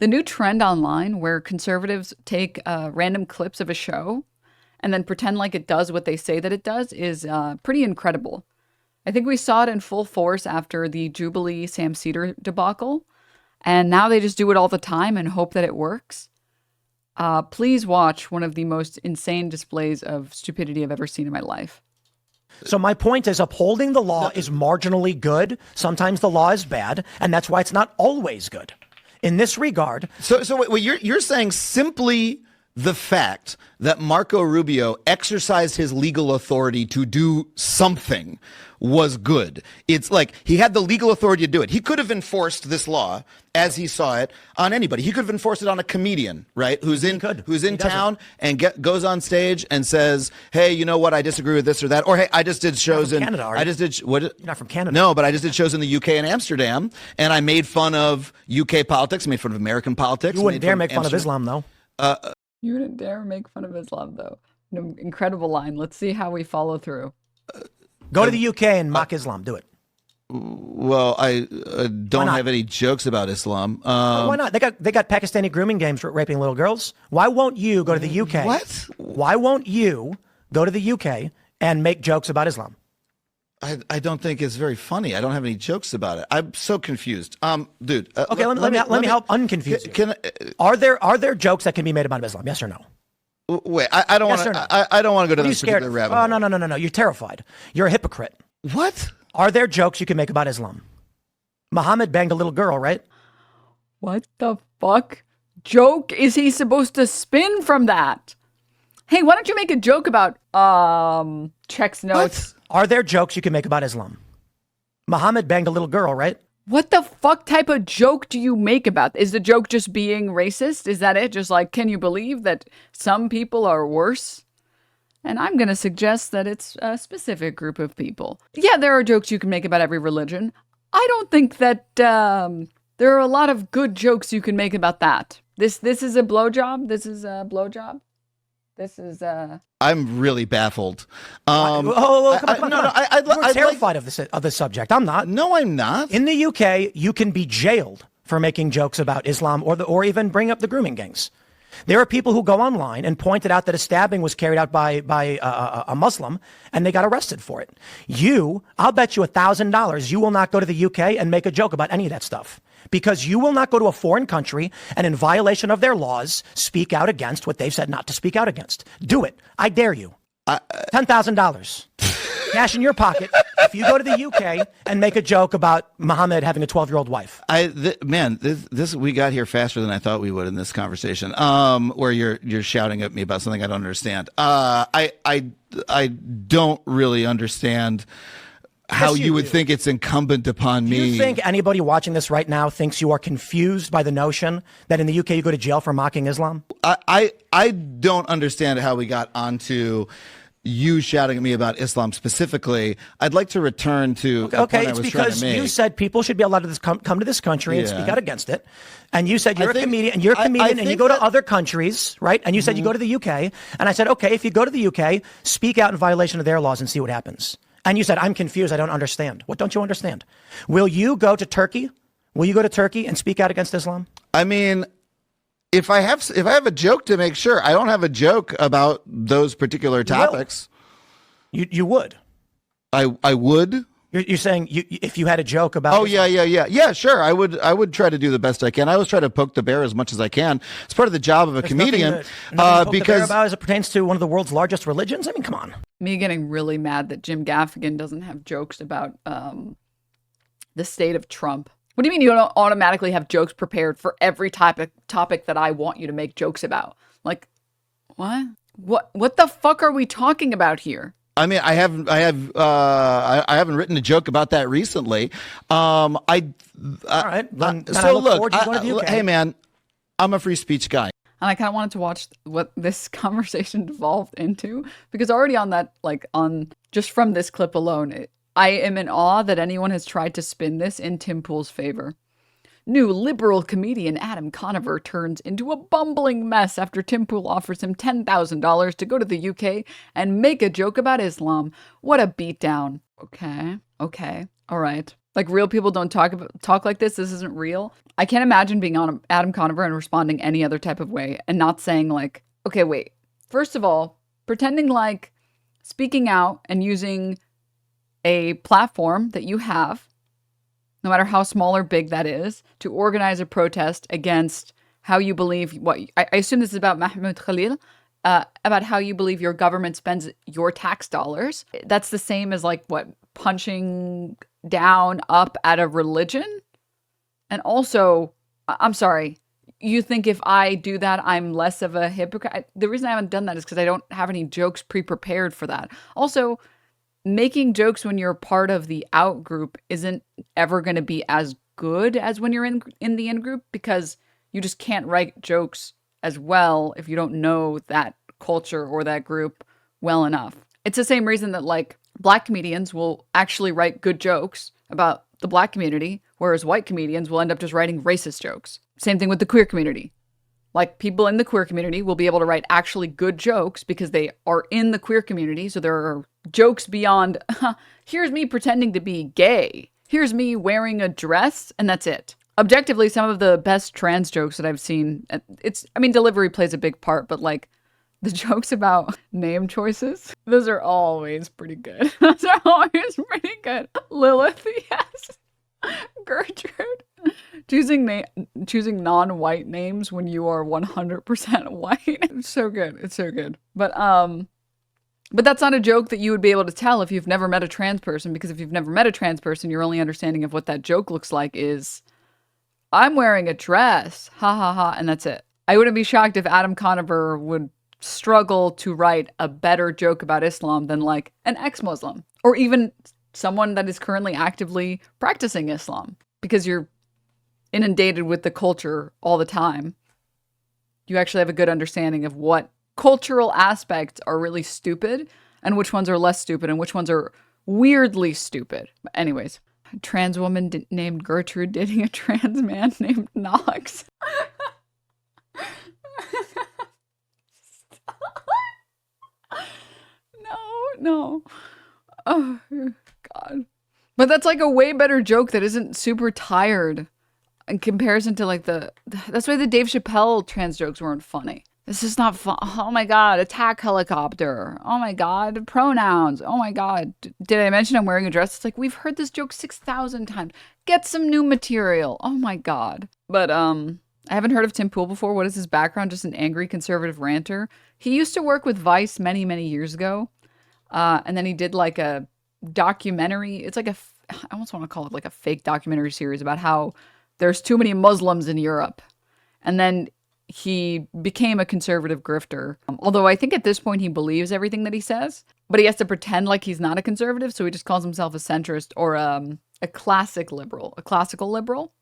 The new trend online where conservatives take random clips of a show and then pretend like it does what they say that it does is pretty incredible. I think we saw it in full force after the Jubilee Sam Cedar debacle, and now they just do it all the time and hope that it works. Please watch one of the most insane displays of stupidity I've ever seen in my life. So my point is upholding the law is marginally good. Sometimes the law is bad, and that's why it's not always good. In this regard. So wait, you're saying simply the fact that Marco Rubio exercised his legal authority to do something was good. It's like he had the legal authority to do it. He could have enforced this law as he saw it on anybody. He could have enforced it on a comedian, right? Who's in town and goes on stage and says, "Hey, you know what? I disagree with this or that." Or, "Hey, I just did shows in Canada. what? You're not from Canada. No, but I just did shows in the UK and Amsterdam, and I made fun of UK politics, made fun of American politics." You wouldn't dare make fun of Islam, though. You wouldn't dare make fun of Islam, though. No, incredible line. Let's see how we follow through. Go to the UK and mock Islam. Do it. Well, I don't have any jokes about Islam. Why not? They got Pakistani grooming gangs raping little girls. Why won't you go to the UK? What? Why won't you go to the UK and make jokes about Islam? I don't think it's very funny. I don't have any jokes about it. I'm so confused. Dude. Okay, let me help unconfuse you. Are there jokes that can be made about Islam? Yes or no? Wait, I don't want to. I don't want to go to this particular rabbit hole. Oh, no. You're terrified. You're a hypocrite. What? Are there jokes you can make about Islam? Muhammad banged a little girl, right? What the fuck joke is he supposed to spin from that? Hey, why don't you make a joke about checks notes? What? Are there jokes you can make about Islam? Muhammad banged a little girl, right? What the fuck type of joke do you make about? Is the joke just being racist? Is that it? Just like, can you believe that some people are worse? And I'm going to suggest that it's a specific group of people. Yeah, there are jokes you can make about every religion. I don't think that there are a lot of good jokes you can make about that. This is a blowjob. This is a blowjob. This is I'm really baffled. Come on. You're terrified of this subject. I'm not. No, I'm not. In the UK, you can be jailed for making jokes about Islam or even bring up the grooming gangs. There are people who go online and pointed out that a stabbing was carried out by a Muslim, and they got arrested for it. I'll bet you $1,000 you will not go to the UK and make a joke about any of that stuff, because you will not go to a foreign country and, in violation of their laws, speak out against what they've said not to speak out against. Do it. I dare you. $10,000. Cash in your pocket if you go to the UK and make a joke about Muhammad having a 12-year-old wife. This we got here faster than I thought we would in this conversation. Where you're shouting at me about something I don't understand. I don't really understand how you would think it's incumbent upon me. Do you think anybody watching this right now thinks you are confused by the notion that in the UK you go to jail for mocking Islam? I don't understand how we got onto you shouting at me about Islam specifically. I'd like to return to okay. It's because you said people should be allowed to come to this country and speak out against it, and you said you're a comedian, and you go to other countries, right? And you said you go to the UK, and I said, okay, if you go to the UK, speak out in violation of their laws and see what happens. And you said, I'm confused. I don't understand. What don't you understand? Will you go to Turkey? Will you go to Turkey and speak out against Islam? I mean, if I have a joke to make sure, I don't have a joke about those particular topics. You would. I would. You're saying if you had a joke about. Oh yeah. Sure, I would try to do the best I can. I always try to poke the bear as much as I can. It's part of the job of a comedian. Nothing to poke the bear about as it pertains to one of the world's largest religions. I mean, come on. Me getting really mad that Jim Gaffigan doesn't have jokes about the state of Trump. What do you mean you don't automatically have jokes prepared for every topic that I want you to make jokes about? Like, what? What the fuck are we talking about here? I mean, I haven't written a joke about that recently. All right. So look, hey man, I'm a free speech guy. And I kind of wanted to watch what this conversation devolved into, because already just from this clip alone, I am in awe that anyone has tried to spin this in Tim Pool's favor. New liberal comedian Adam Conover turns into a bumbling mess after Tim Pool offers him $10,000 to go to the UK and make a joke about Islam. What a beatdown. Okay. All right. Like real people don't talk like this. This isn't real. I can't imagine being on Adam Conover and responding any other type of way and not saying like, okay, wait. First of all, pretending like speaking out and using a platform that you have, no matter how small or big that is, to organize a protest against how you believe I assume this is about Mahmoud Khalil, about how you believe your government spends your tax dollars. That's the same as like what, punching down up at a religion? And also, I'm sorry, you think if I do that, I'm less of a hypocrite? The reason I haven't done that is because I don't have any jokes pre-prepared for that. Also, making jokes when you're part of the out group isn't ever going to be as good as when you're in the in group, because you just can't write jokes as well if you don't know that culture or that group well enough. It's the same reason that like black comedians will actually write good jokes about the black community, whereas white comedians will end up just writing racist jokes. Same thing with the queer community. Like people in the queer community will be able to write actually good jokes because they are in the queer community. So there are jokes beyond, here's me pretending to be gay. Here's me wearing a dress, and that's it. Objectively, some of the best trans jokes that I've seen, delivery plays a big part, but like the jokes about name choices, those are always pretty good. Those are always pretty good. Lilith, yes. Gertrude. Choosing non-white names when you are 100% white. It's so good. It's so good. But that's not a joke that you would be able to tell if you've never met a trans person, because if you've never met a trans person, your only understanding of what that joke looks like is, I'm wearing a dress, ha ha ha, and that's it. I wouldn't be shocked if Adam Conover would struggle to write a better joke about Islam than like an ex-Muslim, or even someone that is currently actively practicing Islam, because you're inundated with the culture all the time. You actually have a good understanding of what cultural aspects are really stupid and which ones are less stupid and which ones are weirdly stupid. But anyways, a trans woman named Gertrude dating a trans man named Knox. No. Oh, God. But that's like a way better joke that isn't super tired in comparison to like that's why the Dave Chappelle trans jokes weren't funny. This is not fun. Oh my God, attack helicopter. Oh my God, pronouns. Oh my God. Did I mention I'm wearing a dress? It's like, we've heard this joke 6,000 times. Get some new material. Oh my God. But I haven't heard of Tim Pool before. What is his background? Just an angry conservative ranter. He used to work with Vice many, many years ago. And then he did like a documentary. It's like I almost want to call it like a fake documentary series about how there's too many Muslims in Europe. And then he became a conservative grifter. Although I think at this point he believes everything that he says, but he has to pretend like he's not a conservative. So he just calls himself a centrist or a classical liberal.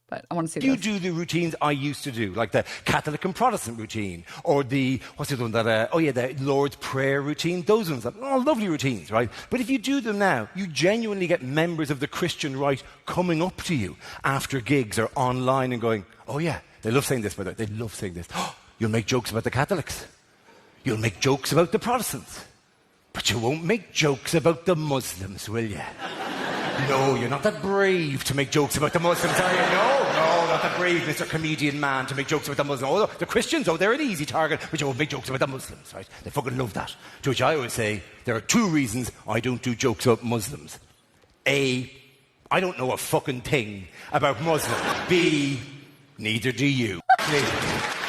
But I want to see You this. do the routines I used to do, like the Catholic and Protestant routine, or what's the other one that, the Lord's Prayer routine. Those ones, all lovely routines, right? But if you do them now, you genuinely get members of the Christian right coming up to you after gigs or online and going, oh yeah, they love saying this, by the way. They love saying this. Oh, you'll make jokes about the Catholics. You'll make jokes about the Protestants. But you won't make jokes about the Muslims, will you? No, you're not that brave to make jokes about the Muslims, are you? No, not that brave, Mr. Comedian Man, to make jokes about the Muslims. Oh, the Christians, they're an easy target, but you won't make jokes about the Muslims, right? They fucking love that. To which I always say, there are two reasons I don't do jokes about Muslims. A, I don't know a fucking thing about Muslims. B, neither do you.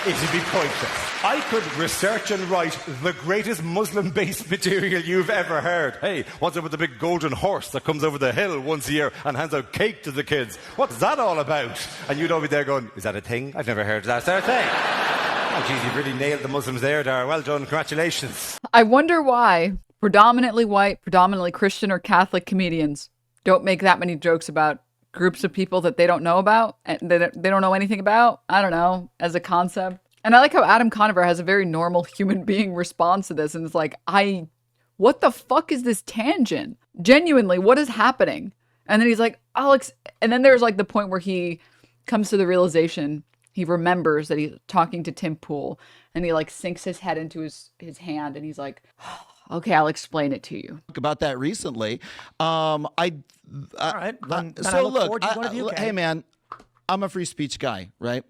It'd be pointless. I could research and write the greatest Muslim-based material you've ever heard. Hey, what's up with the big golden horse that comes over the hill once a year and hands out cake to the kids? What's that all about? And you'd all be there going, is that a thing? I've never heard of that. Is that a thing? Oh, geez, you've really nailed the Muslims there, Dara. Well done. Congratulations. I wonder why predominantly white, predominantly Christian or Catholic comedians don't make that many jokes about groups of people that they don't know about and they don't know anything about. I don't know, as a concept. And I like how Adam Conover has a very normal human being response to this. And it's like, what the fuck is this tangent? Genuinely, what is happening? And then he's like, Alex. And then there's like the point where he comes to the realization, he remembers that he's talking to Tim Pool and he like sinks his head into his hand and he's like, Okay, I'll explain it to you. About that recently. All right. Then I So look forward look, to going to the UK. hey man, I'm a free speech guy, right?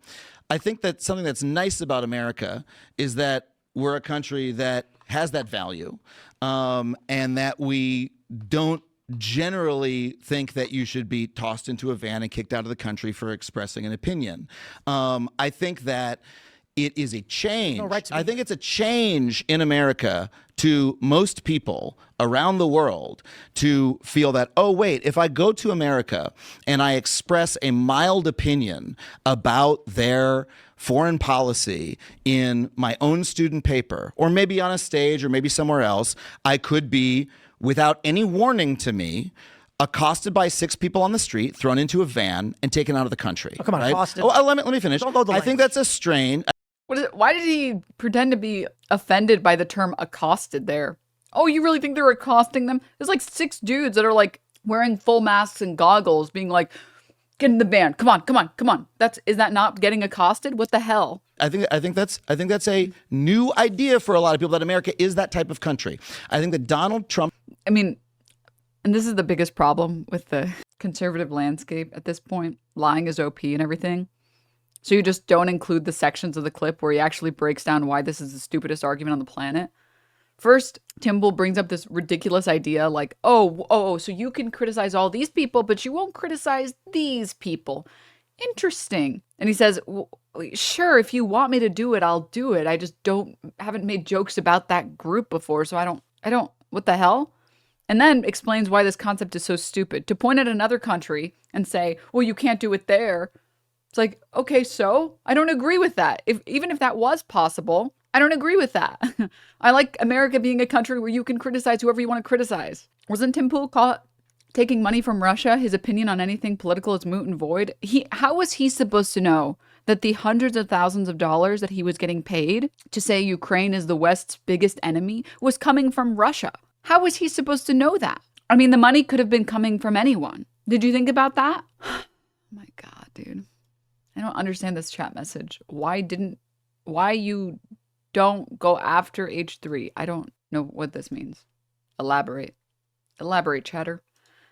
I think that something that's nice about America is that we're a country that has that value, and that we don't generally think that you should be tossed into a van and kicked out of the country for expressing an opinion. I think that it is a change. No right to I be- think it's a change in America to most people around the world to feel that, oh, wait, if I go to America and I express a mild opinion about their foreign policy in my own student paper, or maybe on a stage or maybe somewhere else, I could be, without any warning to me, accosted by 6 people on the street, thrown into a van, and taken out of the country. Oh, come on, right? accosted. Oh, let me finish. Don't load the I think language. that's a strain. What is it? Why did he pretend to be offended by the term accosted there? Oh, you really think they're accosting them? There's like 6 dudes that are like wearing full masks and goggles being like, get in the van. Come on, come on, come on. Is that not getting accosted? What the hell? I think that's a new idea for a lot of people, that America is that type of country. I think that Donald Trump. I mean, and this is the biggest problem with the conservative landscape at this point. Lying is OP and everything. So you just don't include the sections of the clip where he actually breaks down why this is the stupidest argument on the planet. First, Tim Pool brings up this ridiculous idea like, so you can criticize all these people, but you won't criticize these people. Interesting. And he says, sure, if you want me to do it, I'll do it. I just haven't made jokes about that group before, so I don't, what the hell? And then explains why this concept is so stupid. To point at another country and say, well, you can't do it there. It's like, okay, so I don't agree with that. Even if that was possible, I don't agree with that. I like America being a country where you can criticize whoever you want to criticize. Wasn't Tim Pool caught taking money from Russia? His opinion on anything political is moot and void. How was he supposed to know that the hundreds of thousands of dollars that he was getting paid to say Ukraine is the West's biggest enemy was coming from Russia? How was he supposed to know that? I mean, the money could have been coming from anyone. Did you think about that? Oh my God, dude. I don't understand this chat message. Why you don't go after H3? I don't know what this means. Elaborate, chatter.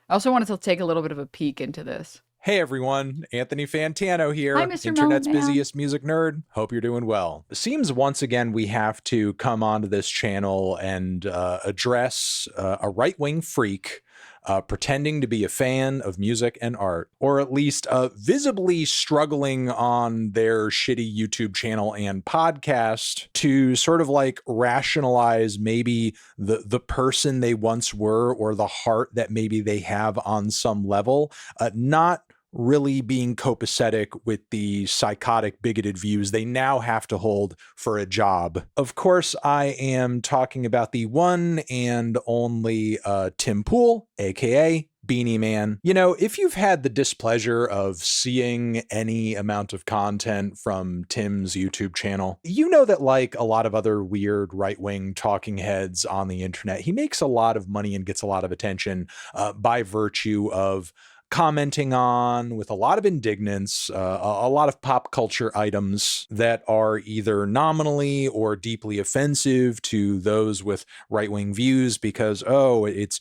I also wanted to take a little bit of a peek into this. Hey everyone, Anthony Fantano here, Hi, Mr. Internet's Meltdown. busiest music nerd. Hope you're doing well. It seems once again we have to come onto this channel and address a right-wing freak pretending to be a fan of music and art, or at least visibly struggling on their shitty YouTube channel and podcast to sort of like rationalize maybe the person they once were, or the heart that maybe they have on some level, not really being copacetic with the psychotic, bigoted views they now have to hold for a job. Of course, I am talking about the one and only Tim Pool, aka Beanie Man. You know, if you've had the displeasure of seeing any amount of content from Tim's YouTube channel, you know that like a lot of other weird right-wing talking heads on the internet, he makes a lot of money and gets a lot of attention by virtue of commenting on, with a lot of indignance, a lot of pop culture items that are either nominally or deeply offensive to those with right-wing views because, oh, it's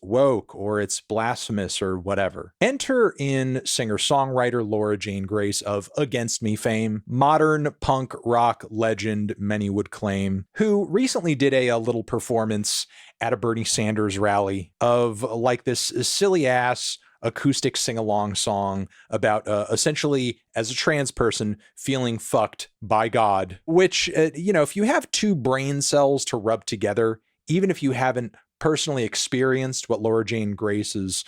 woke or it's blasphemous or whatever. Enter in singer-songwriter Laura Jane Grace of Against Me fame, modern punk rock legend, many would claim, who recently did a little performance at a Bernie Sanders rally of like this silly-ass acoustic sing-along song about essentially, as a trans person, feeling fucked by God, which, you know, if you have 2 brain cells to rub together, even if you haven't personally experienced what Laura Jane Grace is,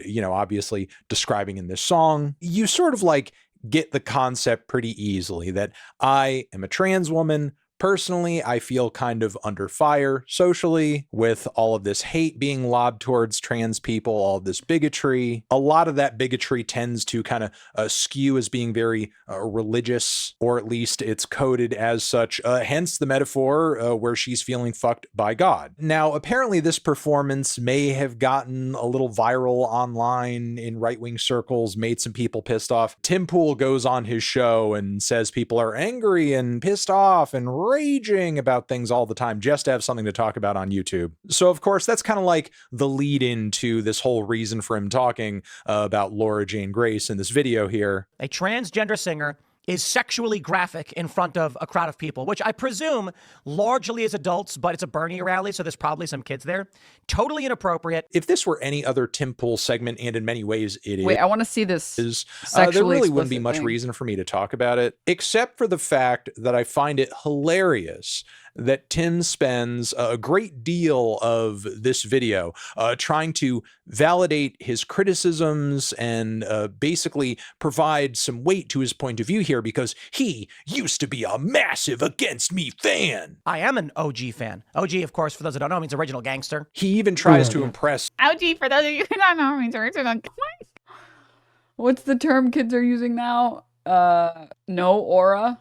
you know, obviously describing in this song, you sort of like get the concept pretty easily that I am a trans woman. Personally, I feel kind of under fire socially with all of this hate being lobbed towards trans people, all of this bigotry. A lot of that bigotry tends to kind of skew as being very religious, or at least it's coded as such, hence the metaphor where she's feeling fucked by God. Now, apparently this performance may have gotten a little viral online in right-wing circles, made some people pissed off. Tim Pool goes on his show and says people are angry and pissed off and raging about things all the time just to have something to talk about on YouTube. So, of course, that's kind of like the lead into this whole reason for him talking about Laura Jane Grace in this video here. A transgender singer is sexually graphic in front of a crowd of people, which I presume largely is adults, but it's a Bernie rally, so there's probably some kids there. Totally inappropriate. If this were any other Tim Pool segment, and in many ways it is. Wait, I want to see this. There really wouldn't be much reason for me to talk about it, except for the fact that I find it hilarious that Tim spends a great deal of this video trying to validate his criticisms and basically provide some weight to his point of view here, because he used to be a massive Against Me fan. I am an OG fan. OG, of course, for those that don't know, means original gangster. He even tries to impress. OG, for those of you who don't know, means original. What's the term kids are using now? No aura.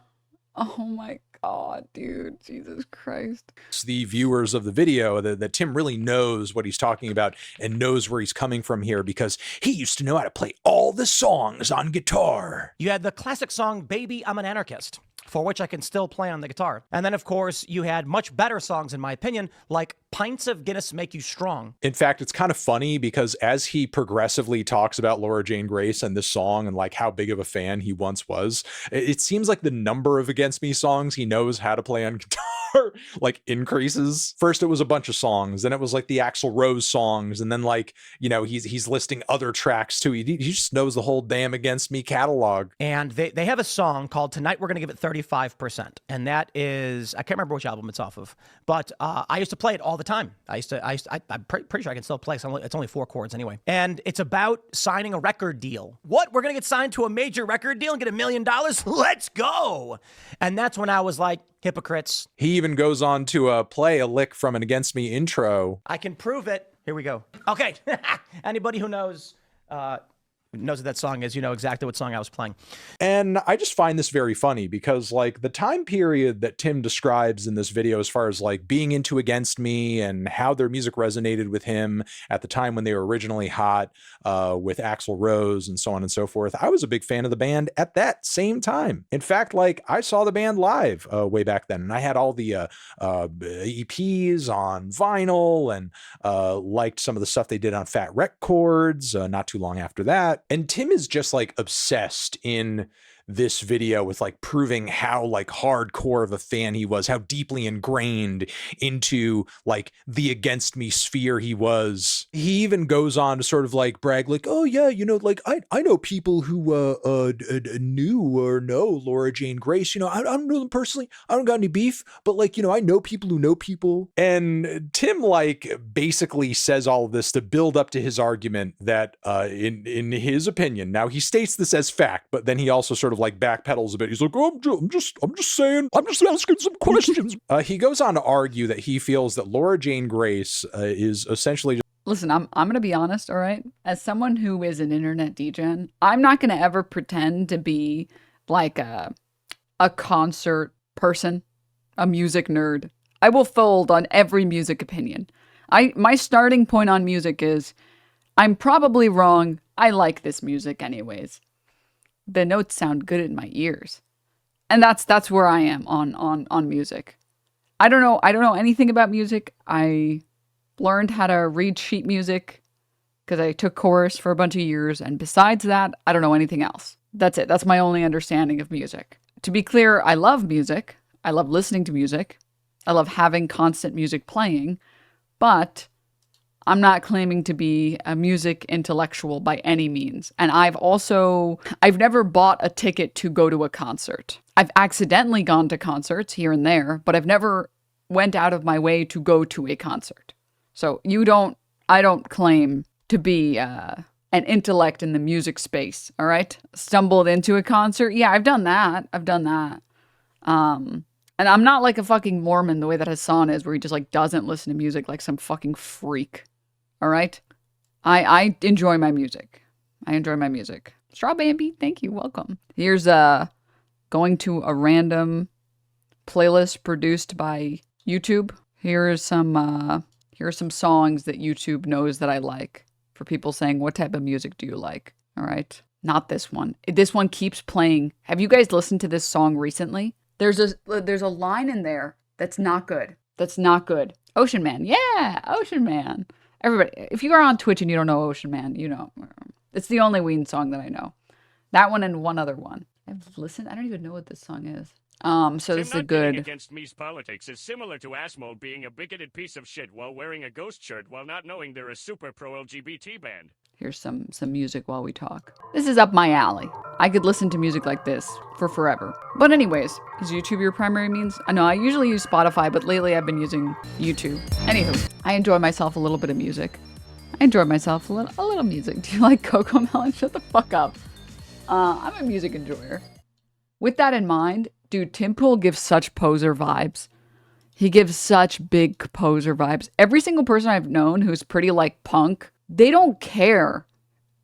Oh my God, dude, Jesus Christ. The viewers of the video that Tim really knows what he's talking about and knows where he's coming from here, because he used to know how to play all the songs on guitar. You had the classic song, Baby, I'm an Anarchist, for which I can still play on the guitar. And then, of course, you had much better songs, in my opinion, like Pints of Guinness Make You Strong. In fact, it's kind of funny because as he progressively talks about Laura Jane Grace and this song and like how big of a fan he once was, it seems like the number of Against Me songs he knows how to play on guitar like increases. First it was a bunch of songs, then it was like the Axl Rose songs, and then like, you know, he's listing other tracks too. He just knows the whole damn Against Me catalog. And they have a song called Tonight We're Gonna Give It 35%. And that is, I can't remember which album it's off of, but I used to play it all the time. I'm pretty sure I can still play. So it's only 4 chords anyway. And it's about signing a record deal. What? We're gonna get signed to a major record deal and get $1 million? Let's go. And that's when I was like, hypocrites. He even goes on to play a lick from an Against Me intro. I can prove it. Here we go. Okay. Anybody who knows what that song is, you know exactly what song I was playing. And I just find this very funny because like the time period that Tim describes in this video as far as like being into Against Me and how their music resonated with him at the time when they were originally hot with Axl Rose and so on and so forth. I was a big fan of the band at that same time. In fact, like I saw the band live way back then, and I had all the EPs on vinyl and liked some of the stuff they did on Fat Wreck Chords not too long after that. And Tim is just like obsessed in this video with like proving how like hardcore of a fan he was, how deeply ingrained into like the Against Me sphere he was. He even goes on to sort of like brag like, oh yeah, you know, like I know people who knew or know Laura Jane Grace. You know, I don't know them personally. I don't got any beef, but like, you know, I know people who know people. And Tim like basically says all of this to build up to his argument that in his opinion, now he states this as fact, but then he also sort of like backpedals a bit. He's like, oh, I'm just saying, I'm just asking some questions. He goes on to argue that he feels that Laura Jane Grace is essentially just. Listen, I'm going to be honest, all right? As someone who is an internet degen, I'm not going to ever pretend to be like a concert person, a music nerd. I will fold on every music opinion. My starting point on music is, I'm probably wrong. I like this music anyways. The notes sound good in my ears. And that's where I am on music. I don't know anything about music. I learned how to read sheet music because I took chorus for a bunch of years, and besides that, I don't know anything else. That's it. That's my only understanding of music. To be clear, I love music. I love listening to music. I love having constant music playing, but I'm not claiming to be a music intellectual by any means. And I've never bought a ticket to go to a concert. I've accidentally gone to concerts here and there, but I've never went out of my way to go to a concert. So I don't claim to be an intellect in the music space, all right? Stumbled into a concert. Yeah, I've done that. And I'm not like a fucking Mormon the way that Hassan is, where he just like doesn't listen to music like some fucking freak. All right. I enjoy my music. Straw Bambi, thank you. Welcome. Here's going to a random playlist produced by YouTube. Here are some songs that YouTube knows that I like, for people saying, what type of music do you like? All right. Not this one. This one keeps playing. Have you guys listened to this song recently? There's a line in there that's not good. That's not good. Ocean Man. Yeah, Ocean Man. Everybody, if you are on Twitch and you don't know Ocean Man, you know. It's the only Ween song that I know. That one and one other one. I've listened. I don't even know what this song is. So this is a good. Against Me's politics is similar to Asmode being a bigoted piece of shit while wearing a ghost shirt while not knowing they're a super pro-LGBT band. Here's some music while we talk. This is up my alley. I could listen to music like this for forever. But anyways, is YouTube your primary means? I know I usually use Spotify, but lately I've been using YouTube. Anywho, I enjoy myself a little bit of music. I enjoy myself a little music. Do you like Coco Melon? Shut the fuck up. I'm a music enjoyer. With that in mind, dude, Tim Pool gives such poser vibes. He gives such big poser vibes. Every single person I've known who's pretty like punk, they don't care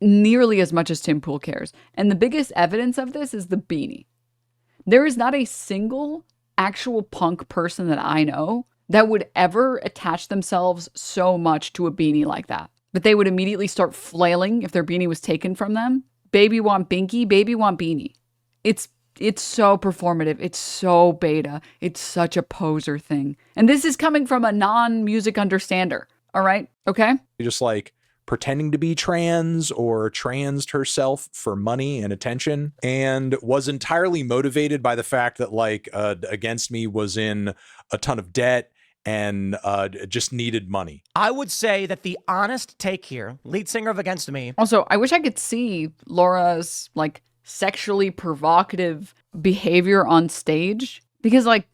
nearly as much as Tim Pool cares. And the biggest evidence of this is the beanie. There is not a single actual punk person that I know that would ever attach themselves so much to a beanie like that. But they would immediately start flailing if their beanie was taken from them. Baby want binky, baby want beanie. It's so performative. It's so beta. It's such a poser thing. And this is coming from a non-music understander. All right? Okay? Just like pretending to be trans or transed herself for money and attention, and was entirely motivated by the fact that like Against Me was in a ton of debt and just needed money. I would say that the honest take here, lead singer of Against Me. Also, I wish I could see Laura's like sexually provocative behavior on stage, because like,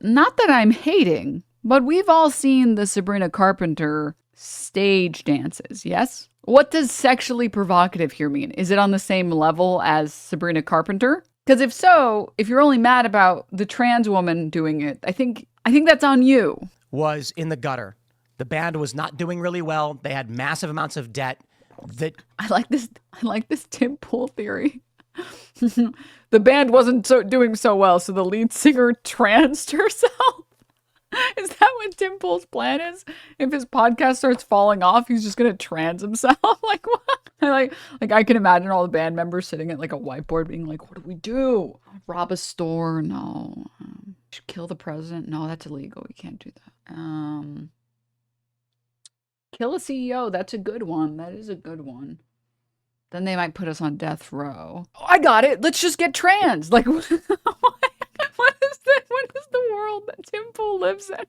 not that I'm hating, but we've all seen the Sabrina Carpenter stage dances, yes? What does sexually provocative here mean? Is it on the same level as Sabrina Carpenter? Because if so, if you're only mad about the trans woman doing it, I think that's on you. Was in the gutter. The band was not doing really well. They had massive amounts of debt. I like this Tim Pool theory. The band wasn't doing so well, so the lead singer transed herself. Is that what Tim Pool's plan is? If his podcast starts falling off, he's just gonna trans himself? Like what? Like I can imagine all the band members sitting at like a whiteboard being like, what do we do? Rob a store? No. Kill the president? No, that's illegal. We can't do that. Kill a CEO. That's a good one. That is a good one. Then they might put us on death row. Oh, I got it. Let's just get trans. Like, what is the world that Tim Pool lives in?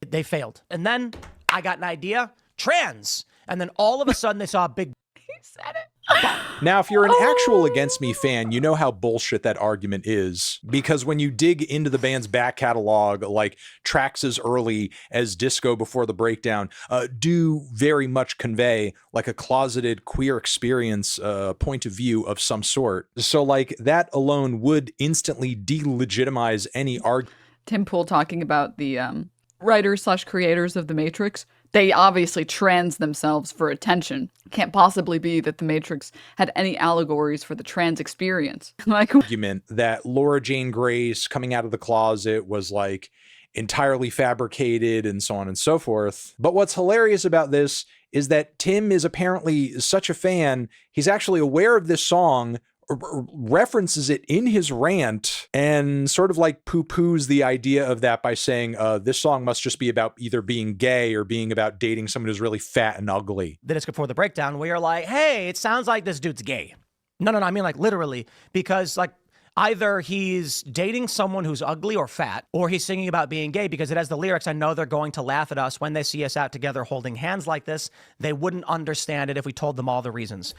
They failed. And then I got an idea. Trans. And then all of a sudden they saw a big... He said it. Now, if you're an actual Against Me fan, you know how bullshit that argument is, because when you dig into the band's back catalog, like tracks as early as Disco Before the Breakdown do very much convey like a closeted queer experience point of view of some sort. So like that alone would instantly delegitimize any argument. Tim Pool talking about the writers/creators of The Matrix. They obviously trans themselves for attention. Can't possibly be that The Matrix had any allegories for the trans experience. Like, argument that Laura Jane Grace coming out of the closet was like entirely fabricated and so on and so forth. But what's hilarious about this is that Tim is apparently such a fan, he's actually aware of this song, references it in his rant, and sort of like poo-poos the idea of that by saying this song must just be about either being gay or being about dating someone who's really fat and ugly. The Disco Before the Breakdown, where you're like, hey, it sounds like this dude's gay. No, I mean like literally, because like either he's dating someone who's ugly or fat, or he's singing about being gay, because it has the lyrics, I know they're going to laugh at us when they see us out together holding hands like this. They wouldn't understand it if we told them all the reasons.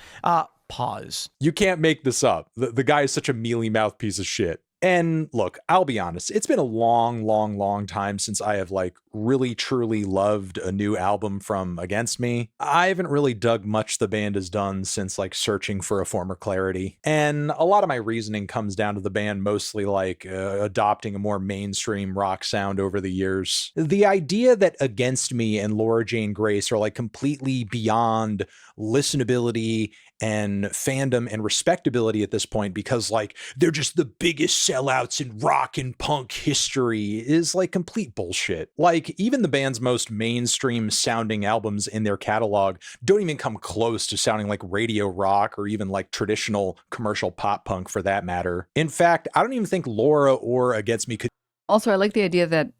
Pause. You can't make this up. The guy is such a mealy-mouthed piece of shit. And look, I'll be honest, it's been a long time since I have like really truly loved a new album from Against Me. I haven't really dug much the band has done since like Searching for a Former Clarity. And a lot of my reasoning comes down to the band mostly like adopting a more mainstream rock sound over the years. The idea that Against Me and Laura Jane Grace are like completely beyond listenability and fandom and respectability at this point because like they're just the biggest sellouts in rock and punk history is like complete bullshit. Like even the band's most mainstream sounding albums in their catalog don't even come close to sounding like radio rock or even like traditional commercial pop punk for that matter. In fact, I don't even think Laura or Against Me could. Also, I like the idea that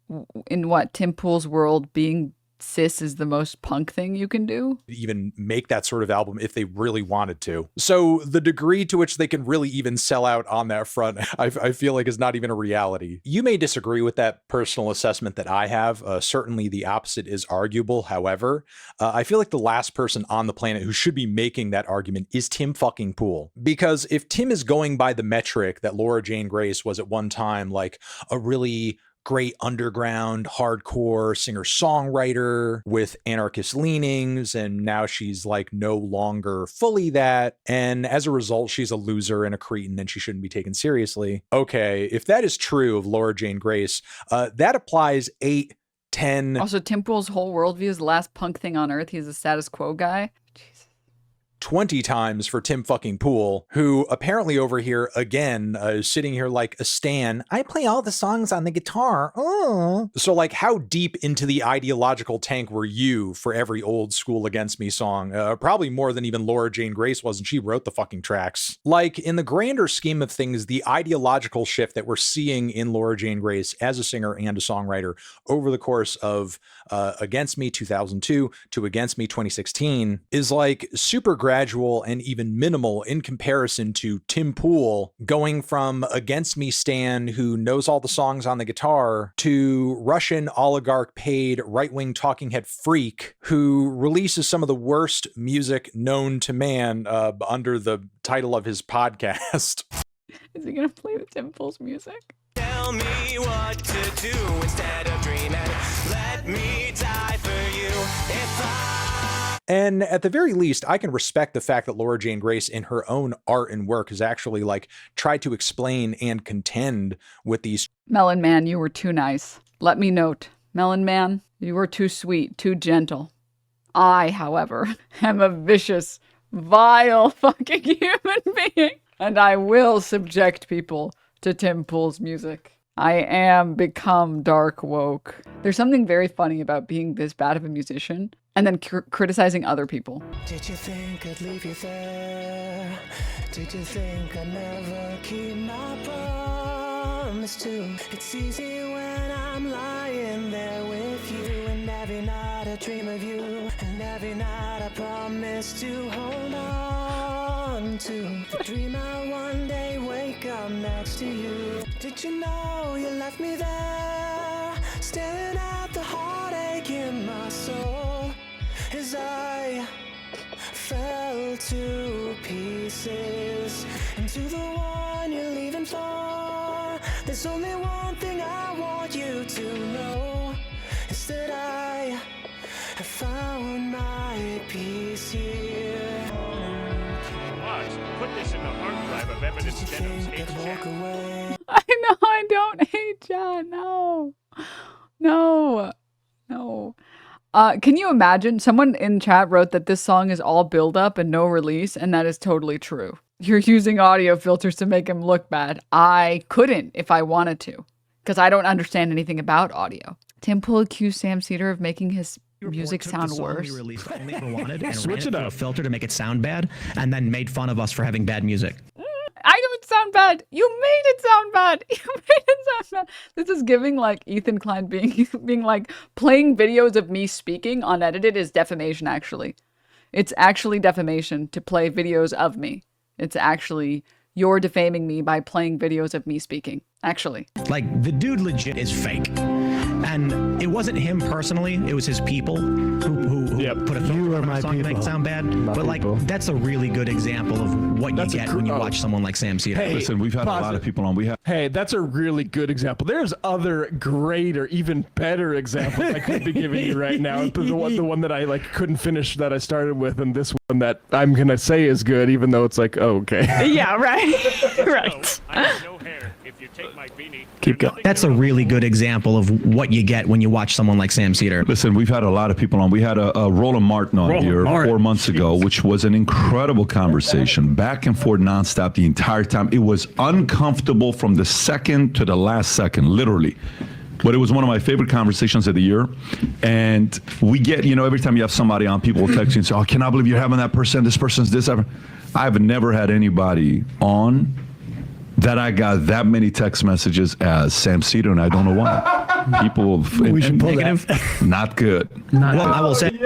in Tim Pool's world, being cis is the most punk thing you can do. Even make that sort of album if they really wanted to. So the degree to which they can really even sell out on that front, I feel like is not even a reality. You may disagree with that personal assessment that I have. Certainly the opposite is arguable. However, I feel like the last person on the planet who should be making that argument is Tim fucking Pool. Because if Tim is going by the metric that Laura Jane Grace was at one time, like a really great underground hardcore singer-songwriter with anarchist leanings, and now she's like no longer fully that, and as a result she's a loser and a cretin and she shouldn't be taken seriously. Okay, if that is true of Laura Jane Grace, that applies 8, 10. Also, Tim Pool's whole worldview is the last punk thing on earth. He's a status quo guy. 20 times for Tim fucking Pool, who apparently over here again is sitting here like a stan. I play all the songs on the guitar. Oh. So like how deep into the ideological tank were you for every old school Against Me song? Probably more than even Laura Jane Grace was, and she wrote the fucking tracks. Like in the grander scheme of things, the ideological shift that we're seeing in Laura Jane Grace as a singer and a songwriter over the course of Against Me 2002 to Against Me 2016 is like super gradual and even minimal in comparison to Tim Pool going from Against Me stan who knows all the songs on the guitar to Russian oligarch paid right-wing talking head freak who releases some of the worst music known to man under the title of his podcast. Is he gonna play the Tim Pool's music? Tell me what to do instead of dreaming. Let me die for you if And at the very least, I can respect the fact that Laura Jane Grace in her own art and work has actually like tried to explain and contend with these. Melon Man, you were too nice. Let me note, Melon Man, you were too sweet, too gentle. I, however, am a vicious, vile fucking human being, and I will subject people to Tim Pool's music. I am become dark woke. There's something very funny about being this bad of a musician and then criticizing other people. Did you think I'd leave you there? Did you think I'd never keep my promise to? It's easy when I'm lying there with you, and every night I dream of you, and every night I promise to hold on to the dream I one day wake up next to you. Did you know you left me there, staring at the heartache in my soul as I fell to pieces into the one you're leaving for? There's only one thing I want you to know, is that I have found my peace here. Watch, put this in the hard drive of evidence Denims hates Walk Jack. away. I know I don't hate John. No. No. No. Can you imagine? Someone in chat wrote that this song is all build up and no release, and that is totally true. You're using audio filters to make him look bad. I couldn't if I wanted to, because I don't understand anything about audio. Tim Pool accused Sam Cedar of making his music sound worse. We released only ever wanted and ran it through a filter to make it sound bad, and then made fun of us for having bad music. I don't sound bad. You made it sound bad. You made it sound bad. This is giving like Ethan Klein being like playing videos of me speaking unedited is defamation. Actually, it's actually defamation to play videos of me. It's actually you're defaming me by playing videos of me speaking. Actually, Like, the dude legit is fake. And it wasn't him personally, it was his people who put a filter on a song to make it sound bad. But like, that's a really good example of what you get when you watch someone like Sam Cedar. Hey, listen, we've had a lot of people on. Hey, that's a really good example. There's other greater, even better examples I could be giving you right now. The one that I like couldn't finish that I started with, and this one that I'm gonna say is good, even though it's like, oh, okay. yeah, right, right. I have no hair. If you take my beanie, Keep going. That's a really good example of what you get when you watch someone like Sam Cedar. Listen, we've had a lot of people on. We had a Roland Martin on here 4 months ago, which was an incredible conversation, back and forth nonstop the entire time. It was uncomfortable from the second to the last second, literally. But it was one of my favorite conversations of the year. And we get, every time you have somebody on, people will text you and say, oh, I cannot believe you're having that person. This person's this. I've never had anybody on that I got that many text messages as Sam Cedar, and I don't know why. People We should pull negative. Not good. Well, I will say,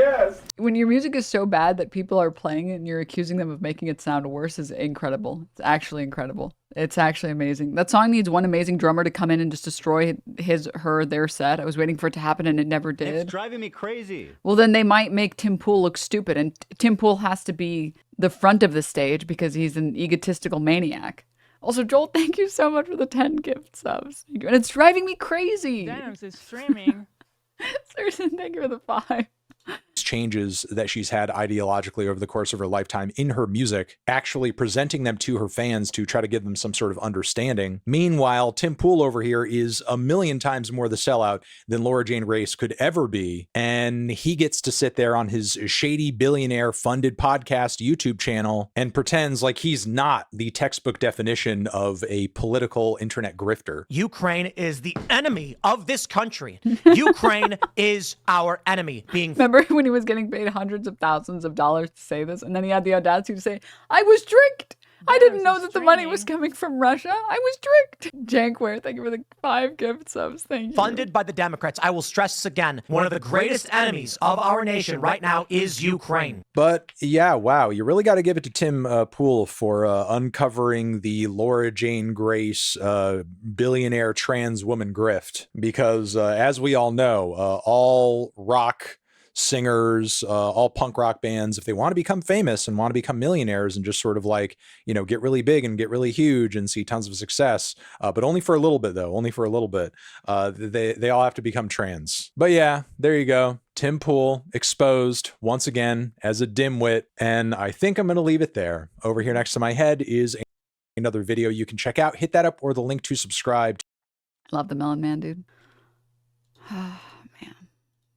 When your music is so bad that people are playing it and you're accusing them of making it sound worse is incredible. It's actually incredible. It's actually amazing. That song needs one amazing drummer to come in and just destroy their set. I was waiting for it to happen and it never did. It's driving me crazy. Well, then they might make Tim Pool look stupid, and Tim Pool has to be the front of the stage because he's an egotistical maniac. Also, Joel, thank you so much for the 10 gift subs. And it's driving me crazy. Denims is streaming. Seriously, thank you for the 5. Changes that she's had ideologically over the course of her lifetime in her music, actually presenting them to her fans to try to give them some sort of understanding. Meanwhile, Tim Pool over here is a million times more the sellout than Laura Jane Grace could ever be. And he gets to sit there on his shady billionaire funded podcast YouTube channel and pretends like he's not the textbook definition of a political internet grifter. Ukraine is the enemy of this country. Ukraine is our enemy. Remember when he was getting paid hundreds of thousands of dollars to say this, and then he had the audacity to say, I was tricked. I didn't know that the money was coming from Russia. I was tricked. Jankware, thank you for the 5 gift subs. Thank you. Funded by the Democrats. I will stress this again. One of the greatest enemies of our nation right now is Ukraine. But yeah, wow, you really got to give it to Tim Pool for uncovering the Laura Jane Grace billionaire trans woman grift. Because as we all know, all rock singers, all punk rock bands, if they want to become famous and want to become millionaires and just sort of like, get really big and get really huge and see tons of success, but only for a little bit though, only for a little bit, they all have to become trans. But yeah, there you go. Tim Pool exposed once again as a dimwit. And I think I'm going to leave it there. Over here next to my head is another video you can check out. Hit that up or the link to subscribe. I love the Melon Man, dude. Oh, man.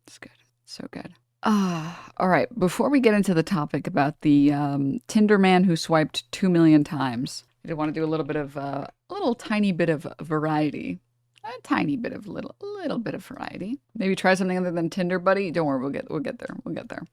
It's good. So good. All right. Before we get into the topic about the Tinder man who swiped 2 million times, I did want to do a little bit of a little tiny bit of variety. A tiny bit of little bit of variety. Maybe try something other than Tinder, buddy. Don't worry, we'll get there. We'll get there.